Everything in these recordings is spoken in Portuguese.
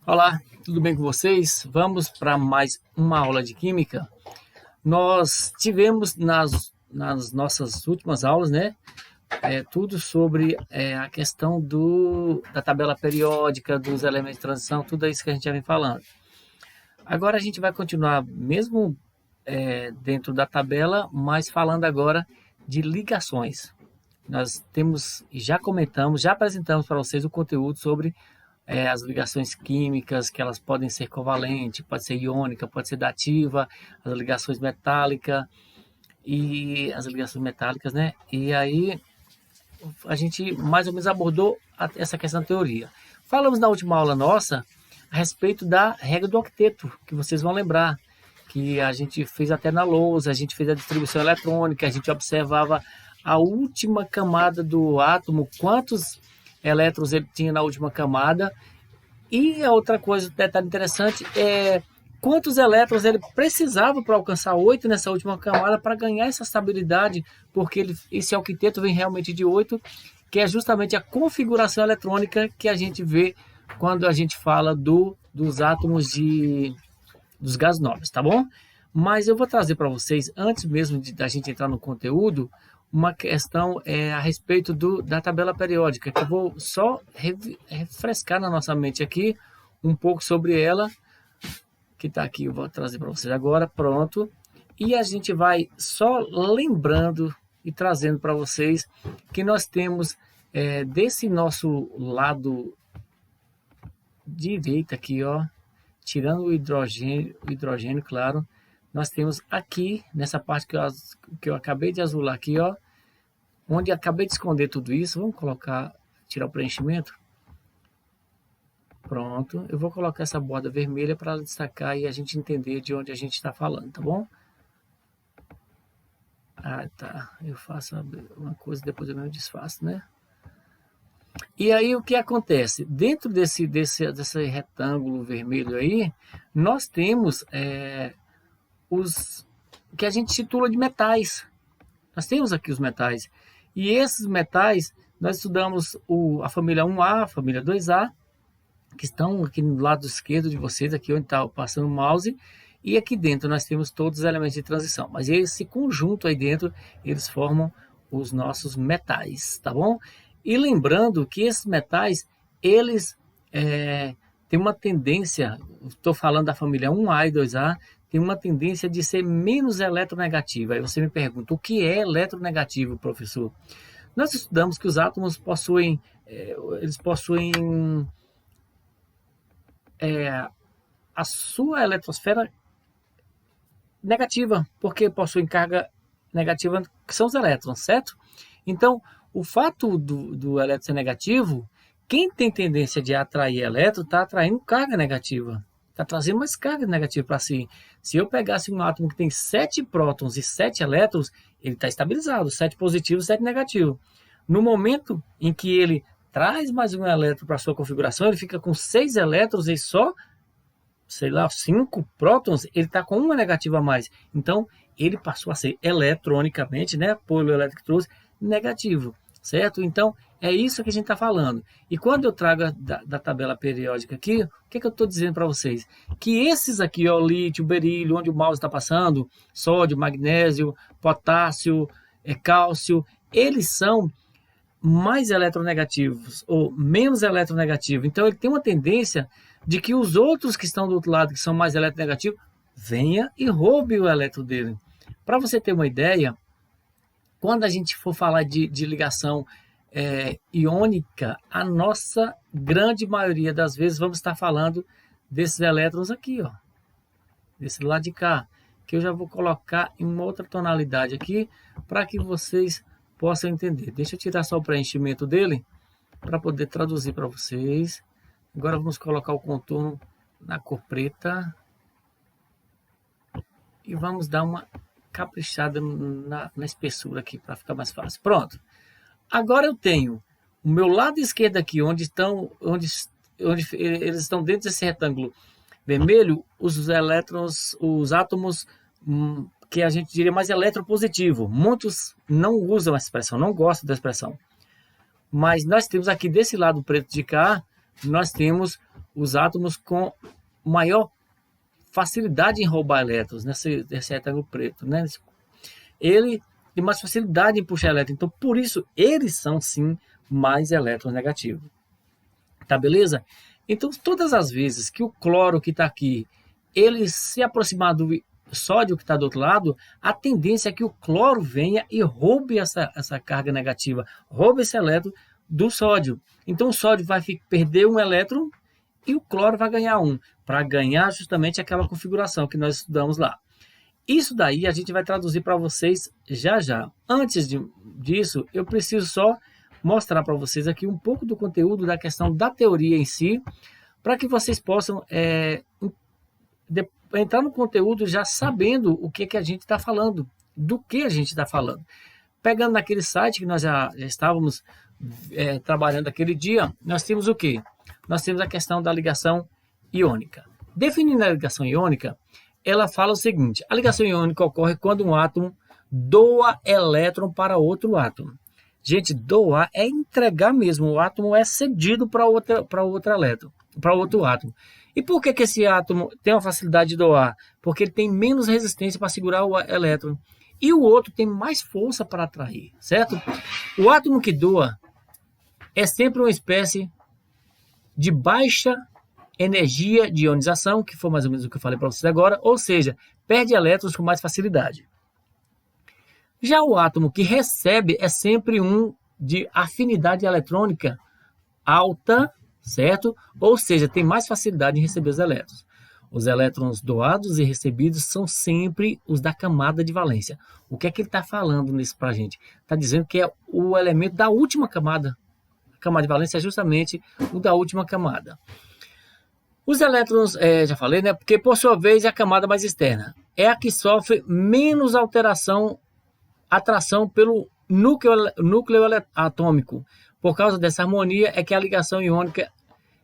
Olá, tudo bem com vocês? Vamos para mais uma aula de Química. Nós tivemos nas nossas últimas aulas, né, tudo sobre a questão da tabela periódica, dos elementos de transição, tudo isso que a gente já vem falando. Agora a gente vai continuar, mesmo dentro da tabela, mas falando agora de ligações. Nós já comentamos, já apresentamos para vocês o conteúdo sobre as ligações químicas, que elas podem ser covalente, pode ser iônica, pode ser dativa, as ligações metálicas e as ligações metálicas, né? E aí a gente mais ou menos abordou essa questão da teoria. Falamos na última aula nossa a respeito da regra do octeto, que vocês vão lembrar, que a gente fez até na lousa, a gente fez a distribuição eletrônica, a gente observava a última camada do átomo, quantos elétrons ele tinha na última camada. E a outra coisa, detalhe interessante, é quantos elétrons ele precisava para alcançar 8 nessa última camada para ganhar essa estabilidade, porque esse octeto vem realmente de 8, que é justamente a configuração eletrônica que a gente vê quando a gente fala dos átomos dos gases nobres, tá bom? Mas eu vou trazer para vocês, antes mesmo da gente entrar no conteúdo, uma questão a respeito da tabela periódica, que eu vou só refrescar na nossa mente aqui um pouco sobre ela, que está aqui, eu vou trazer para vocês agora, pronto. E a gente vai só lembrando e trazendo para vocês que nós temos desse nosso lado direito aqui, ó, tirando o hidrogênio, claro, nós temos aqui, nessa parte que eu acabei de azular aqui, ó, onde eu acabei de esconder tudo isso, vamos tirar o preenchimento. Pronto, eu vou colocar essa borda vermelha para destacar e a gente entender de onde a gente está falando, tá bom? Ah, tá, eu faço uma coisa, depois eu me desfaço, né? E aí o que acontece? Dentro desse retângulo vermelho aí, nós temos os que a gente titula de metais. Nós temos aqui os metais. E esses metais, nós estudamos a família 1A, a família 2A, que estão aqui no lado esquerdo de vocês, aqui onde está passando o mouse. E aqui dentro nós temos todos os elementos de transição. Mas esse conjunto aí dentro, eles formam os nossos metais, tá bom? E lembrando que esses metais, eles têm uma tendência, estou falando da família 1A e 2A, tem uma tendência de ser menos eletronegativa. Aí você me pergunta, o que é eletronegativo, professor? Nós estudamos que os átomos possuem a sua eletrosfera negativa, porque possuem carga negativa, que são os elétrons, certo? Então, o fato do elétron ser negativo, quem tem tendência de atrair elétron está atraindo carga negativa. Está trazendo mais carga negativa para si. Se eu pegasse um átomo que tem 7 prótons e 7 elétrons, ele está estabilizado, 7 positivo, 7 negativo. No momento em que ele traz mais um elétron para a sua configuração, ele fica com 6 elétrons e só, 5 prótons, ele está com uma negativa a mais. Então, ele passou a ser eletronicamente, né, polielétrico negativo, certo? Então, é isso que a gente está falando. E quando eu trago da tabela periódica aqui, o que eu estou dizendo para vocês? Que esses aqui, ó, lítio, berílio, onde o mouse está passando, sódio, magnésio, potássio, cálcio, eles são mais eletronegativos ou menos eletronegativos. Então, ele tem uma tendência de que os outros que estão do outro lado, que são mais eletronegativos, venha e roube o elétron dele. Para você ter uma ideia, quando a gente for falar de ligação iônica, a nossa grande maioria das vezes vamos estar falando desses elétrons aqui, ó, desse lado de cá, que eu já vou colocar em uma outra tonalidade aqui, para que vocês possam entender. Deixa eu tirar só o preenchimento dele, para poder traduzir para vocês. Agora vamos colocar o contorno na cor preta, e vamos dar uma caprichada na espessura aqui, para ficar mais fácil. Pronto. Agora eu tenho o meu lado esquerdo aqui, onde eles estão dentro desse retângulo vermelho, os elétrons, os átomos que a gente diria mais eletropositivo. Muitos não usam essa expressão, não gostam da expressão. Mas nós temos aqui desse lado preto de cá, nós temos os átomos com maior facilidade em roubar elétrons nesse retângulo preto, né? Ele tem mais facilidade em puxar elétrons, então por isso eles são sim mais eletronegativos. Tá, beleza? Então todas as vezes que o cloro que está aqui, ele se aproximar do sódio que está do outro lado, a tendência é que o cloro venha e roube essa carga negativa, roube esse elétron do sódio. Então o sódio vai perder um elétron e o cloro vai ganhar um, para ganhar justamente aquela configuração que nós estudamos lá. Isso daí a gente vai traduzir para vocês já já. Antes disso, eu preciso só mostrar para vocês aqui um pouco do conteúdo da questão da teoria em si, para que vocês possam entrar no conteúdo já sabendo o que a gente está falando, do que a gente está falando. Pegando naquele site que nós já estávamos trabalhando aquele dia, nós temos o quê? Nós temos a questão da ligação iônica. Definindo a ligação iônica, ela fala o seguinte: a ligação iônica ocorre quando um átomo doa elétron para outro átomo. Gente, doar é entregar mesmo, o átomo é cedido para outro elétron, para outro átomo. E por que esse átomo tem uma facilidade de doar? Porque ele tem menos resistência para segurar o elétron. E o outro tem mais força para atrair, certo? O átomo que doa é sempre uma espécie de baixa energia de ionização, que foi mais ou menos o que eu falei para vocês agora, ou seja, perde elétrons com mais facilidade. Já o átomo que recebe é sempre um de afinidade eletrônica alta, certo? Ou seja, tem mais facilidade em receber os elétrons. Os elétrons doados e recebidos são sempre os da camada de valência. O que é que ele está falando nisso para a gente? Está dizendo que é o elemento da última camada. A camada de valência é justamente o da última camada. Os elétrons, já falei, né? Porque por sua vez é a camada mais externa. É a que sofre menos atração pelo núcleo atômico. Por causa dessa harmonia é que a ligação iônica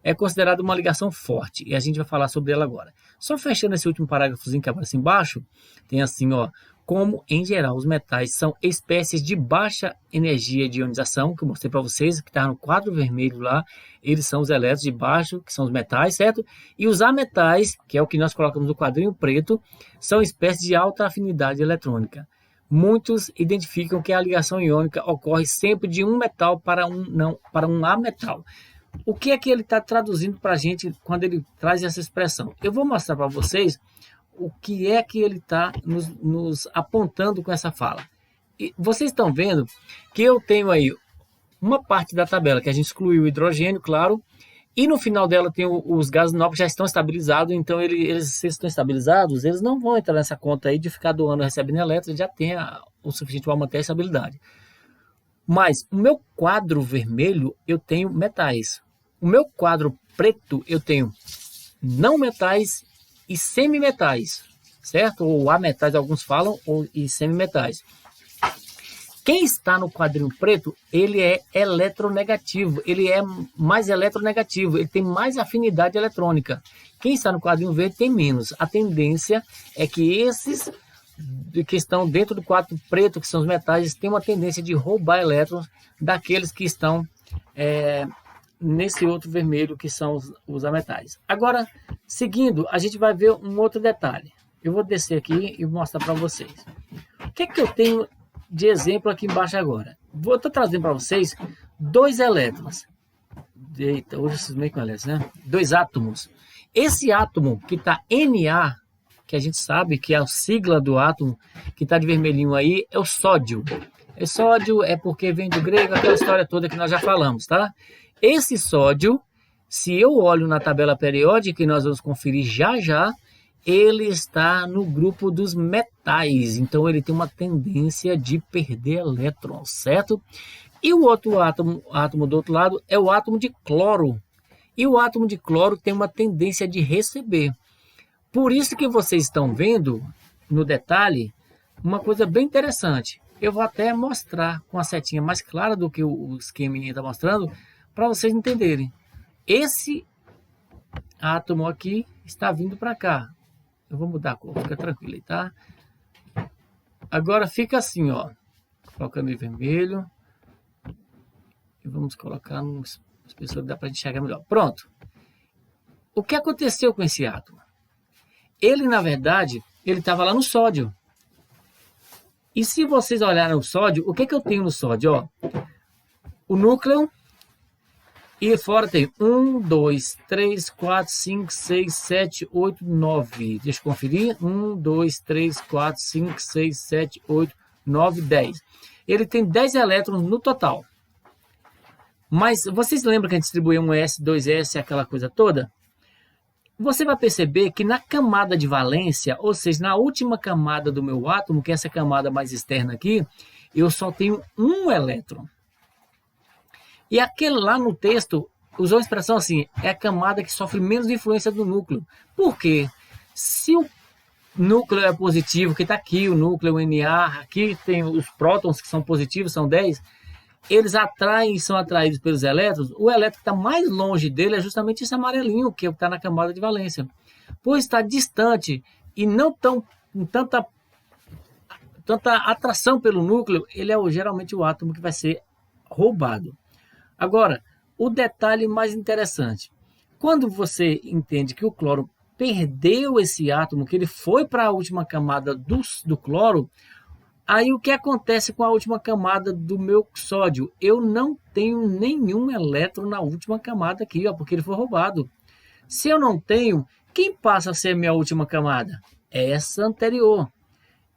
é considerada uma ligação forte, e a gente vai falar sobre ela agora. Só fechando esse último parágrafozinho que aparece embaixo, tem assim, ó, como em geral os metais são espécies de baixa energia de ionização, que eu mostrei para vocês, que está no quadro vermelho lá, eles são os elétrons de baixo, que são os metais, certo? E os ametais, que é o que nós colocamos no quadrinho preto, são espécies de alta afinidade eletrônica. Muitos identificam que a ligação iônica ocorre sempre de um metal para um ametal. O que é que ele está traduzindo para a gente quando ele traz essa expressão? Eu vou mostrar para vocês o que é que ele está nos apontando com essa fala. E vocês estão vendo que eu tenho aí uma parte da tabela que a gente excluiu o hidrogênio, claro, e no final dela tem os gases nobres já estão estabilizados, então se eles estão estabilizados, eles não vão entrar nessa conta aí de ficar doando e recebendo elétrons, já tem o suficiente para manter a estabilidade. Mas o meu quadro vermelho eu tenho metais. O meu quadro preto eu tenho não metais e semimetais, certo? Ou ametais, alguns falam, e semimetais. Quem está no quadrinho preto, ele é eletronegativo, ele é mais eletronegativo, ele tem mais afinidade eletrônica. Quem está no quadrinho verde tem menos. A tendência é que esses que estão dentro do quadro preto, que são os metais, têm uma tendência de roubar elétrons daqueles que estão nesse outro vermelho, que são os ametais. Agora, seguindo, a gente vai ver um outro detalhe. Eu vou descer aqui e mostrar para vocês. O que é que eu tenho de exemplo aqui embaixo agora? Estou trazendo para vocês dois elétrons. Eita, hoje vocês meio com elétrons, né? Dois átomos. Esse átomo que está Na, que a gente sabe que é a sigla do átomo, que está de vermelhinho aí, é o sódio. E sódio é porque vem do grego, aquela história toda que nós já falamos, tá? Esse sódio, se eu olho na tabela periódica, que nós vamos conferir já já, ele está no grupo dos metais, então ele tem uma tendência de perder elétrons, certo? E o outro átomo do outro lado é o átomo de cloro. E o átomo de cloro tem uma tendência de receber. Por isso que vocês estão vendo no detalhe uma coisa bem interessante. Eu vou até mostrar com a setinha mais clara do que o esqueminha está mostrando, para vocês entenderem. Esse átomo aqui está vindo para cá. Eu vou mudar a cor, fica tranquilo aí, tá? Agora fica assim, ó. Colocando em vermelho. E vamos colocar num espessor que dá para enxergar melhor. Pronto. o que aconteceu com esse átomo? Ele, na verdade, ele estava lá no sódio. E se vocês olharem o sódio, o que eu tenho no sódio? Ó, o núcleo, e fora tem 1, 2, 3, 4, 5, 6, 7, 8, 9. Deixa eu conferir. 1, 2, 3, 4, 5, 6, 7, 8, 9, 10. Ele tem 10 elétrons no total. Mas vocês lembram que a gente distribuiu um S, 2S, aquela coisa toda? Você vai perceber que na camada de valência, ou seja, na última camada do meu átomo, que é essa camada mais externa aqui, eu só tenho um elétron. E aquele lá no texto usou a expressão assim, é a camada que sofre menos influência do núcleo. Por quê? Se o núcleo é positivo, que está aqui, o núcleo Na, aqui tem os prótons que são positivos, são 10, eles atraem e são atraídos pelos elétrons. O elétron que está mais longe dele é justamente esse amarelinho, que está na camada de valência. Por estar distante e não tão tanta atração pelo núcleo, ele é geralmente o átomo que vai ser roubado. Agora, o detalhe mais interessante. Quando você entende que o cloro perdeu esse átomo, que ele foi para a última camada do cloro, aí o que acontece com a última camada do meu sódio? Eu não tenho nenhum elétron na última camada aqui, ó, porque ele foi roubado. Se eu não tenho, quem passa a ser minha última camada? Essa anterior.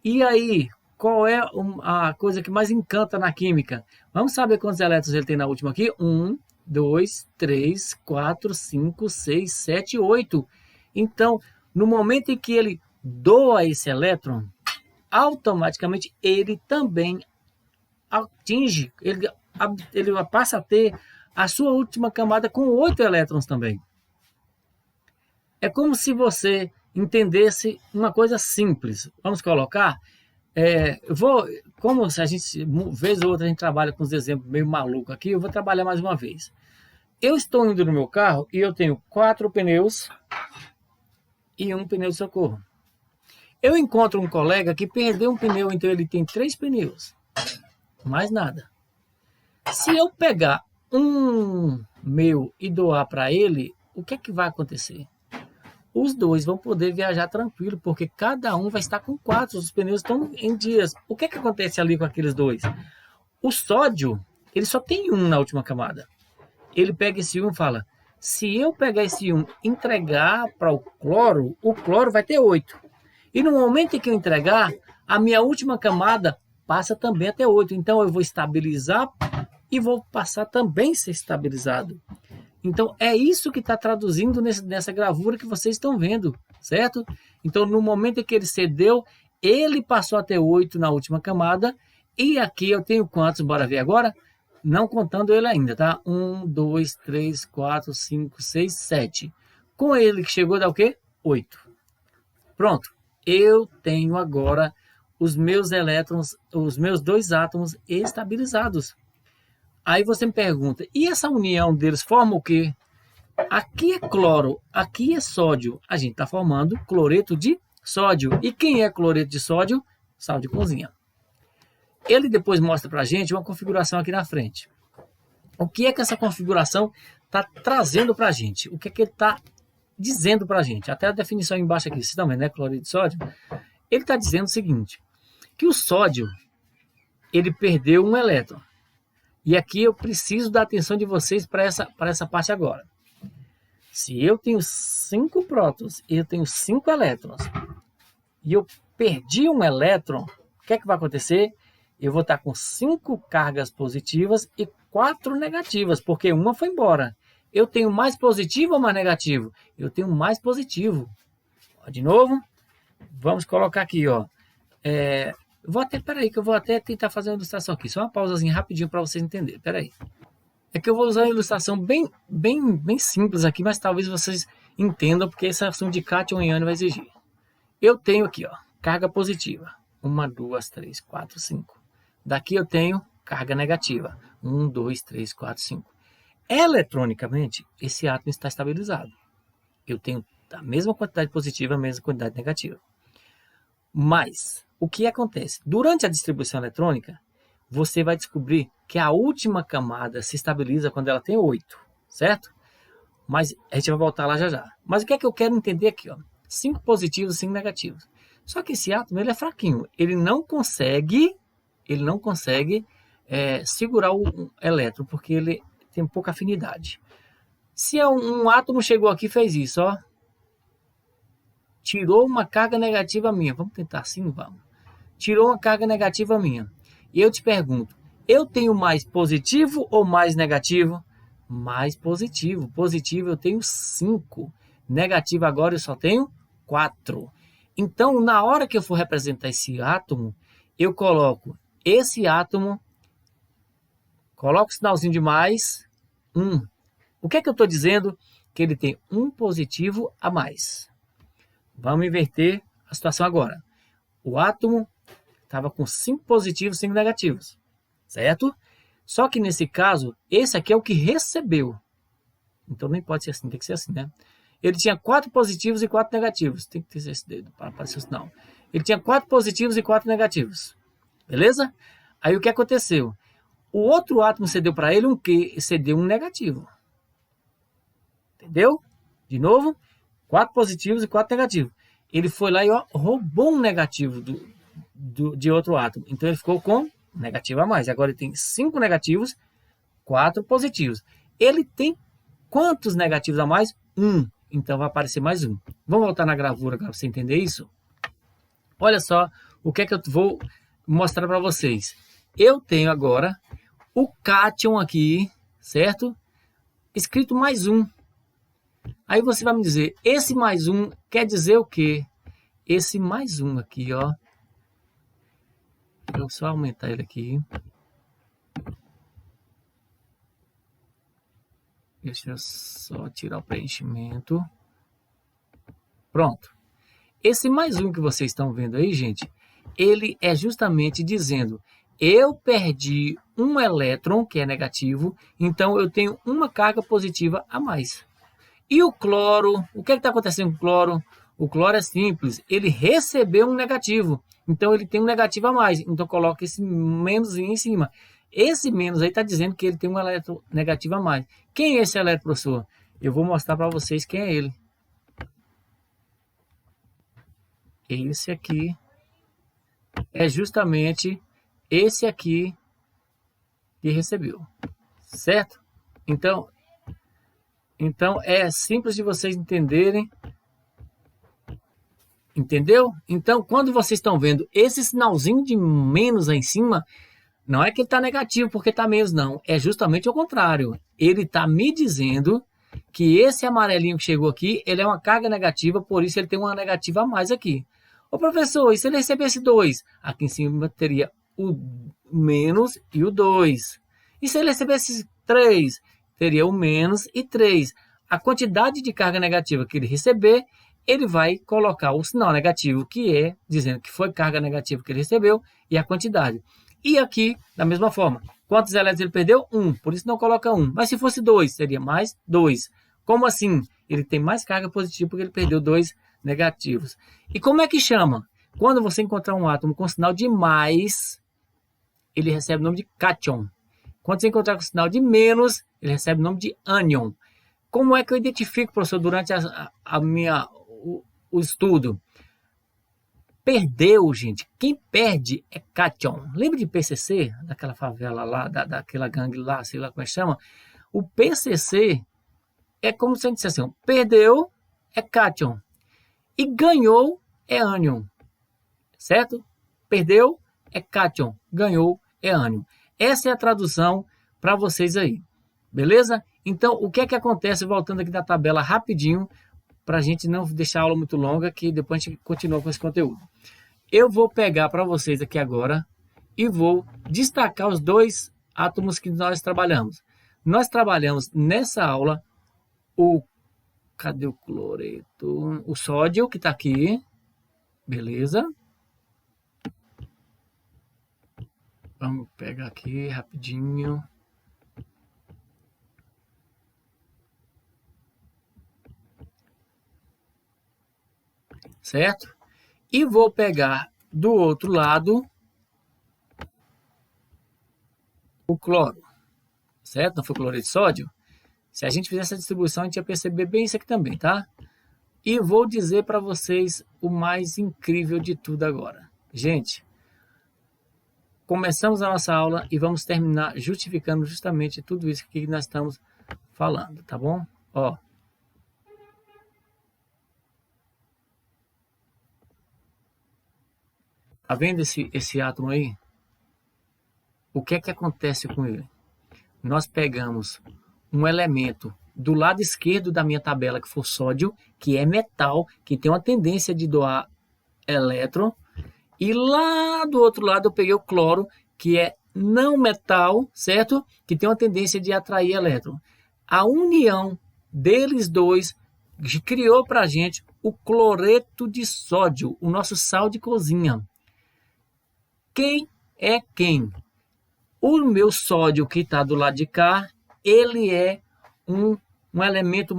E aí, qual é a coisa que mais encanta na química? Vamos saber quantos elétrons ele tem na última aqui? 1, 2, 3, 4, 5, 6, 7, 8. Então, no momento em que ele doa esse elétron, automaticamente ele também atinge, ele passa a ter a sua última camada com 8 elétrons também. É como se você entendesse uma coisa simples. Vamos colocar... como a gente, vez ou outra, a gente trabalha com os exemplos meio malucos aqui, eu vou trabalhar mais uma vez. Eu estou indo no meu carro e eu tenho 4 pneus e um pneu de socorro. Eu encontro um colega que perdeu um pneu, então ele tem 3 pneus. Mais nada. Se eu pegar um meu e doar para ele, o que é que vai acontecer? Os dois vão poder viajar tranquilo, porque cada um vai estar com 4, os pneus estão em dias. O que é que acontece ali com aqueles dois? O sódio, ele só tem um na última camada. Ele pega esse um e fala, se eu pegar esse um e entregar para o cloro vai ter 8. E no momento em que eu entregar, a minha última camada passa também a ter 8. Então eu vou estabilizar e vou passar também a ser estabilizado. Então, é isso que está traduzindo nessa gravura que vocês estão vendo, certo? Então, no momento em que ele cedeu, ele passou a ter 8 na última camada. E aqui eu tenho quantos? Bora ver agora? Não contando ele ainda, tá? 1, 2, 3, 4, 5, 6, 7. Com ele que chegou, dá o quê? 8. Pronto. Eu tenho agora os meus elétrons, os meus 2 átomos estabilizados. Aí você me pergunta, e essa união deles forma o quê? Aqui é cloro, aqui é sódio. A gente está formando cloreto de sódio. E quem é cloreto de sódio? Sal de cozinha. Ele depois mostra para a gente uma configuração aqui na frente. O que é que essa configuração está trazendo para a gente? O que é que ele está dizendo para a gente? Até a definição embaixo aqui, vocês também, né? Cloreto de sódio. Ele está dizendo o seguinte, que o sódio, ele perdeu um elétron. E aqui eu preciso da atenção de vocês para essa parte agora. Se eu tenho 5 prótons e eu tenho 5 elétrons, e eu perdi um elétron, o que é que vai acontecer? Eu vou estar com 5 cargas positivas e 4 negativas, porque uma foi embora. Eu tenho mais positivo ou mais negativo? Eu tenho mais positivo. De novo, vamos colocar aqui, ó. Peraí, que eu vou até tentar fazer uma ilustração aqui. Só uma pausazinha rapidinho para vocês entenderem. Peraí. É que eu vou usar uma ilustração bem simples aqui, mas talvez vocês entendam, porque esse assunto de cátion e ânion vai exigir. Eu tenho aqui, ó, carga positiva. 1, 2, 3, 4, 5. Daqui eu tenho carga negativa. 1, 2, 3, 4, 5. Eletronicamente, esse átomo está estabilizado. Eu tenho a mesma quantidade positiva, a mesma quantidade negativa. Mas o que acontece? Durante a distribuição eletrônica, você vai descobrir que a última camada se estabiliza quando ela tem 8, certo? Mas a gente vai voltar lá já já. Mas o que é que eu quero entender aqui, ó? 5 positivos, 5 negativos. Só que esse átomo, ele é fraquinho. Ele não consegue segurar o elétron, porque ele tem pouca afinidade. Se um átomo chegou aqui e fez isso, ó, tirou uma carga negativa minha. Vamos tentar assim? Vamos. Tirou uma carga negativa minha. E eu te pergunto, eu tenho mais positivo ou mais negativo? Mais positivo. Positivo eu tenho 5. Negativo agora eu só tenho 4. Então, na hora que eu for representar esse átomo, eu coloco esse átomo, coloco o sinalzinho de mais 1. O que é que eu estou dizendo? Que ele tem um positivo a mais. Vamos inverter a situação agora. O átomo estava com 5 positivos, 5 negativos, certo? Só que nesse caso, esse aqui é o que recebeu. Então nem pode ser assim, tem que ser assim, né? Ele tinha 4 positivos e 4 negativos. Tem que ter esse dedo para aparecer o sinal. Ele tinha 4 positivos e 4 negativos. Beleza? Aí o que aconteceu? O outro átomo cedeu para ele um quê? Cedeu um negativo. Entendeu? De novo, 4 positivos e 4 negativos. Ele foi lá e ó, roubou um negativo de outro átomo. Então ele ficou com negativo a mais. Agora ele tem 5 negativos, 4 positivos. Ele tem quantos negativos a mais? 1. Então vai aparecer mais um. Vamos voltar na gravura para você entender isso? Olha só o que é que eu vou mostrar para vocês. Eu tenho agora o cátion aqui, certo? Escrito mais um. Aí você vai me dizer, esse mais um quer dizer o quê? Esse mais um aqui, ó. Vou só aumentar ele aqui. Deixa eu só tirar o preenchimento. Pronto. Esse mais um que vocês estão vendo aí, gente, ele é justamente dizendo, eu perdi um elétron, que é negativo, então eu tenho uma carga positiva a mais. E o cloro, o que está acontecendo com o cloro? O cloro é simples, ele recebeu um negativo, então ele tem um negativo a mais, então coloca esse menos em cima. Esse menos aí está dizendo que ele tem um elétron negativo a mais. Quem é esse elétron, professor? Eu vou mostrar para vocês quem é ele. Esse aqui é justamente esse aqui que recebeu, certo? Então é simples de vocês entenderem. Entendeu? Então, quando vocês estão vendo esse sinalzinho de menos aí em cima, não é que ele está negativo porque está menos, não. É justamente o contrário. Ele está me dizendo que esse amarelinho que chegou aqui, ele é uma carga negativa, por isso ele tem uma negativa a mais aqui. Ô professor, e se ele recebesse 2? Aqui em cima teria o menos e o 2. E se ele recebesse 3? Teria o menos e 3. A quantidade de carga negativa que ele receber, ele vai colocar o sinal negativo, que é dizendo que foi carga negativa que ele recebeu, e a quantidade. E aqui, da mesma forma, quantos elétrons ele perdeu? 1, por isso não coloca 1. Mas se fosse 2, seria mais 2. Como assim? Ele tem mais carga positiva porque ele perdeu 2 negativos. E como é que chama? Quando você encontrar um átomo com sinal de mais, ele recebe o nome de cátion. Quando você encontrar com sinal de menos, ele recebe o nome de ânion. Como é que eu identifico, professor, durante o estudo? Perdeu, gente. Quem perde é cátion. Lembra de PCC? Daquela favela lá, daquela gangue lá, sei lá como é que chama? O PCC é como se a gente dissesse assim, perdeu é cátion e ganhou é ânion, certo? Perdeu é cátion, ganhou é ânion. Essa é a tradução para vocês aí, beleza? Então, o que é que acontece, voltando aqui na tabela rapidinho, para a gente não deixar a aula muito longa, que depois a gente continua com esse conteúdo. Eu vou pegar para vocês aqui agora e vou destacar os 2 átomos que nós trabalhamos. Nós trabalhamos nessa aula cadê o cloreto? O sódio, que está aqui, beleza? Vamos pegar aqui rapidinho. Certo? E vou pegar do outro lado o cloro, certo? Não foi cloreto de sódio? Se a gente fizer essa distribuição, a gente ia perceber bem isso aqui também, tá? E vou dizer para vocês o mais incrível de tudo agora. Gente, começamos a nossa aula e vamos terminar justificando justamente tudo isso que nós estamos falando, tá bom? Ó. Tá vendo esse átomo aí? O que é que acontece com ele? Nós pegamos um elemento do lado esquerdo da minha tabela, que for sódio, que é metal, que tem uma tendência de doar elétron, e lá do outro lado eu peguei o cloro, que é não metal, certo? Que tem uma tendência de atrair elétron. A união deles dois criou para a gente o cloreto de sódio, o nosso sal de cozinha. Quem é quem? O meu sódio que está do lado de cá, ele é um elemento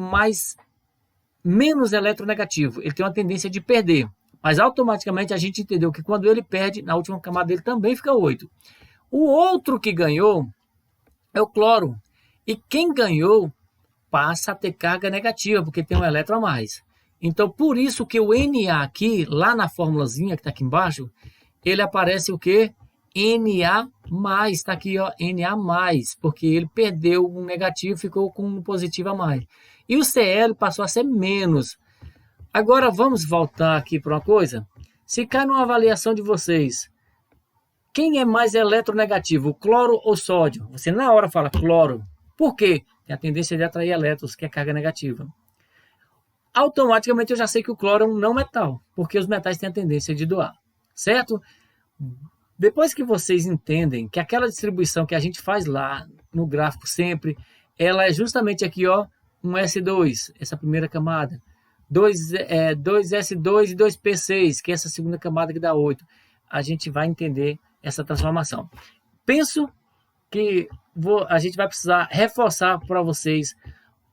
menos eletronegativo. Ele tem uma tendência de perder. Mas automaticamente a gente entendeu que quando ele perde, na última camada dele também fica 8. O outro que ganhou é o cloro. E quem ganhou passa a ter carga negativa, porque tem um elétron a mais. Então, por isso que o Na aqui, lá na formulazinha que está aqui embaixo, ele aparece o quê? Na+, está aqui, ó, Na+, porque ele perdeu um negativo, ficou com um positivo a mais. E o Cl passou a ser menos. Agora vamos voltar aqui para uma coisa. Se cai numa avaliação de vocês, quem é mais eletronegativo, cloro ou sódio? Você na hora fala cloro. Por quê? Tem a tendência de atrair elétrons, que é carga negativa. Automaticamente eu já sei que o cloro é um não metal, porque os metais têm a tendência de doar. Certo? Depois que vocês entendem que aquela distribuição que a gente faz lá no gráfico sempre, ela é justamente aqui, ó, um S2, essa primeira camada, 2S2 e 2P6, que é essa segunda camada que dá 8. A gente vai entender essa transformação. Penso que a gente vai precisar reforçar para vocês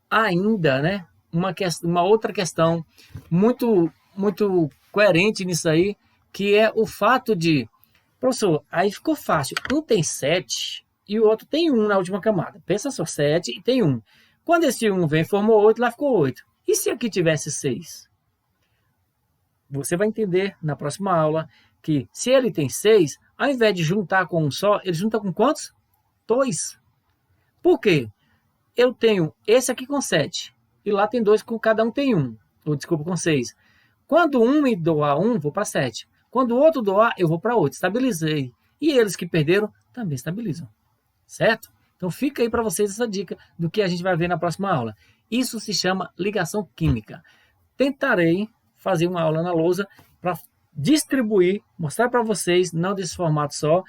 ainda, né, uma outra questão muito coerente nisso aí, que é o fato de, professor, aí ficou fácil, um tem 7 e o outro tem 1 na última camada. Pensa só, 7 e tem 1. Quando esse 1 vem, formou 8, lá ficou 8. E se aqui tivesse 6? Você vai entender na próxima aula que se ele tem 6, ao invés de juntar com um só, ele junta com quantos? 2. Por quê? Eu tenho esse aqui com 7 e lá tem 2, com cada um tem 1. Ou desculpa, com 6. Quando um me doar 1, vou para 7. Quando o outro doar, eu vou para 8. Estabilizei. E eles que perderam também estabilizam. Certo? Então fica aí para vocês essa dica do que a gente vai ver na próxima aula. Isso se chama ligação química. Tentarei fazer uma aula na lousa para distribuir, mostrar para vocês, não desse formato só,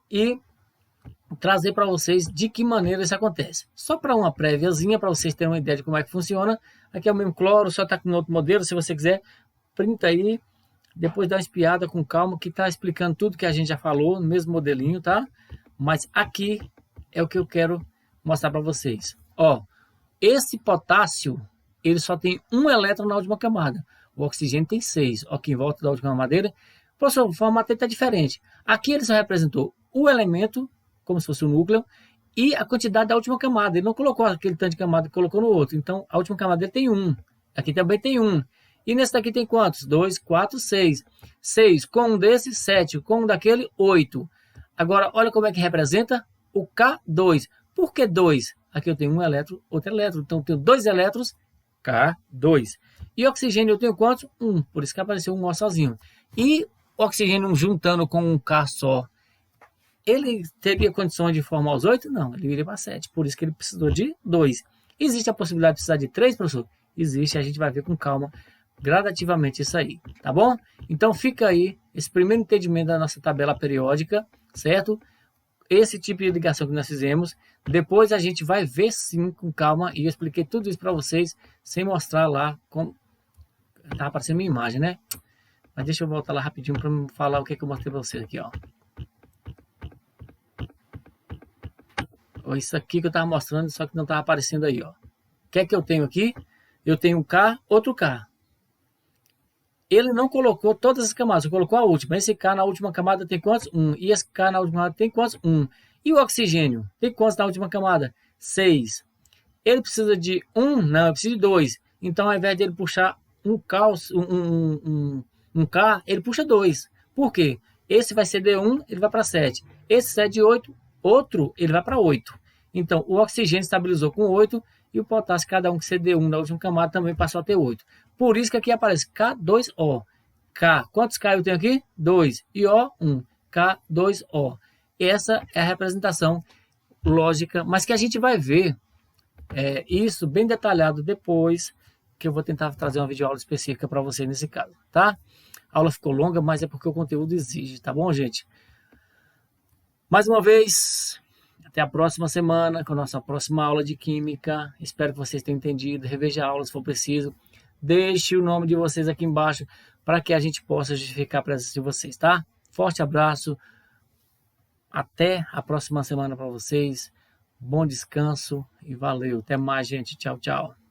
e trazer para vocês de que maneira isso acontece. Só para uma préviazinha, para vocês terem uma ideia de como é que funciona. Aqui é o mesmo cloro, só está com outro modelo. Se você quiser, printa aí, depois dá uma espiada com calma, que está explicando tudo que a gente já falou, no mesmo modelinho, tá? Mas aqui é o que eu quero mostrar para vocês. Ó, esse potássio, ele só tem um elétron na última camada. O oxigênio tem 6. Ó, aqui em volta da última camada dele. Professor, o formato está diferente. Aqui ele só representou o elemento, como se fosse o núcleo, e a quantidade da última camada. Ele não colocou aquele tanto de camada que colocou no outro. Então, a última camada dele tem 1. Aqui também tem 1. E nesse daqui tem quantos? 2, 4, 6. 6 com um desse, 7. Com um daquele, 8. Agora, olha como é que representa o K2. Por que 2? Aqui eu tenho um elétron, outro elétron. Então, eu tenho 2 elétrons, K2. E oxigênio eu tenho quantos? 1. Por isso que apareceu um O sozinho. E oxigênio juntando com um K só, ele teria condições de formar os 8? Não, ele iria para 7. Por isso que ele precisou de 2. Existe a possibilidade de precisar de 3, professor? Existe, a gente vai ver com calma, gradativamente isso aí, tá bom? Então fica aí esse primeiro entendimento da nossa tabela periódica, certo? Esse tipo de ligação que nós fizemos. Depois a gente vai ver sim com calma, e eu expliquei tudo isso para vocês, sem mostrar lá como... Tá aparecendo minha imagem, né? Mas deixa eu voltar lá rapidinho para falar o que eu mostrei para vocês aqui, ó. Isso aqui que eu estava mostrando, só que não estava aparecendo aí, ó. O que é que eu tenho aqui? Eu tenho um K, outro K. Ele não colocou todas as camadas, ele colocou a última. Esse K na última camada tem quantos? 1. E esse K na última camada tem quantos? 1. E o oxigênio? Tem quantos na última camada? 6. Ele precisa de 1? Não, ele precisa de 2. Então, ao invés de ele puxar um K, ele puxa 2. Por quê? Esse vai ser D1, ele vai para 7. Esse 7 de 8, outro, ele vai para 8. Então, o oxigênio estabilizou com 8 e o potássio, cada um que ser D1 na última camada, também passou a ter 8. Por isso que aqui aparece K2O. K, quantos K eu tenho aqui? 2. E O, 1. K2O. Essa é a representação lógica, mas que a gente vai ver isso bem detalhado depois, que eu vou tentar trazer uma videoaula específica para você nesse caso, tá? A aula ficou longa, mas é porque o conteúdo exige, tá bom, gente? Mais uma vez, até a próxima semana com a nossa próxima aula de Química. Espero que vocês tenham entendido. Reveja a aula se for preciso. Deixe o nome de vocês aqui embaixo para que a gente possa justificar a presença de vocês, tá? Forte abraço. Até a próxima semana para vocês. Bom descanso e valeu. Até mais, gente. Tchau, tchau.